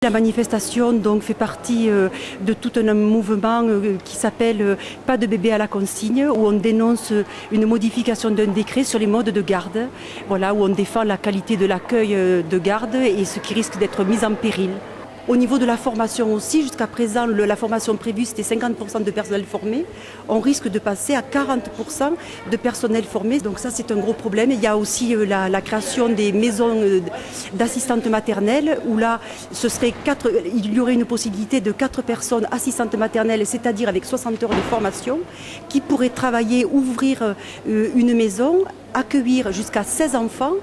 La manifestation donc fait partie de tout un mouvement qui s'appelle Pas de bébé à la consigne, où on dénonce une modification d'un décret sur les modes de garde, voilà, où on défend la qualité de l'accueil de garde et ce qui risque d'être mis en péril. Au niveau de la formation aussi, jusqu'à présent, la formation prévue, c'était 50% de personnel formé. On risque de passer à 40% de personnel formé. Donc ça, c'est un gros problème. Il y a aussi la création des maisons d'assistantes maternelles, où là, il y aurait une possibilité de 4 personnes assistantes maternelles, c'est-à-dire avec 60 heures de formation, qui pourraient travailler, ouvrir une maison, accueillir jusqu'à 16 enfants,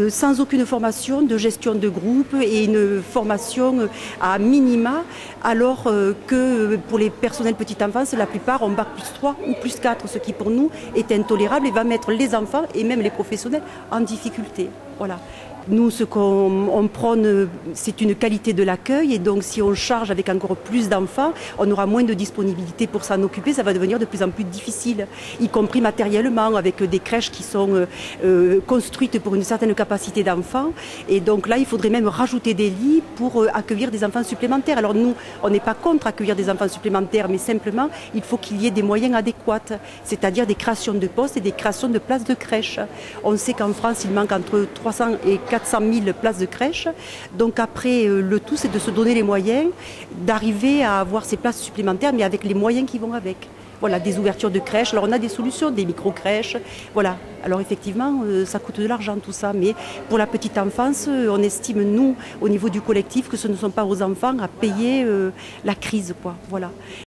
sans aucune formation de gestion de groupe et une formation à minima, alors que pour les personnels petite enfance, la plupart ont bac +3 ou +4, ce qui pour nous est intolérable et va mettre les enfants et même les professionnels en difficulté. Voilà. Nous, ce qu'on prône, c'est une qualité de l'accueil, et donc si on charge avec encore plus d'enfants, on aura moins de disponibilité pour s'en occuper, ça va devenir de plus en plus difficile, y compris matériellement, avec des crèches qui sont construites pour une certaine capacité d'enfants, et donc là, il faudrait même rajouter des lits pour accueillir des enfants supplémentaires. Alors nous, on n'est pas contre accueillir des enfants supplémentaires, mais simplement, il faut qu'il y ait des moyens adéquats, c'est-à-dire des créations de postes et des créations de places de crèche. On sait qu'en France, il manque entre 300 et 400 000 places de crèche. Donc après, le tout, c'est de se donner les moyens d'arriver à avoir ces places supplémentaires, mais avec les moyens qui vont avec. Voilà, des ouvertures de crèches. Alors on a des solutions, des micro-crèches. Voilà. Alors effectivement, ça coûte de l'argent tout ça, mais pour la petite enfance, on estime, nous, au niveau du collectif, que ce ne sont pas aux enfants à payer la crise, quoi. Voilà.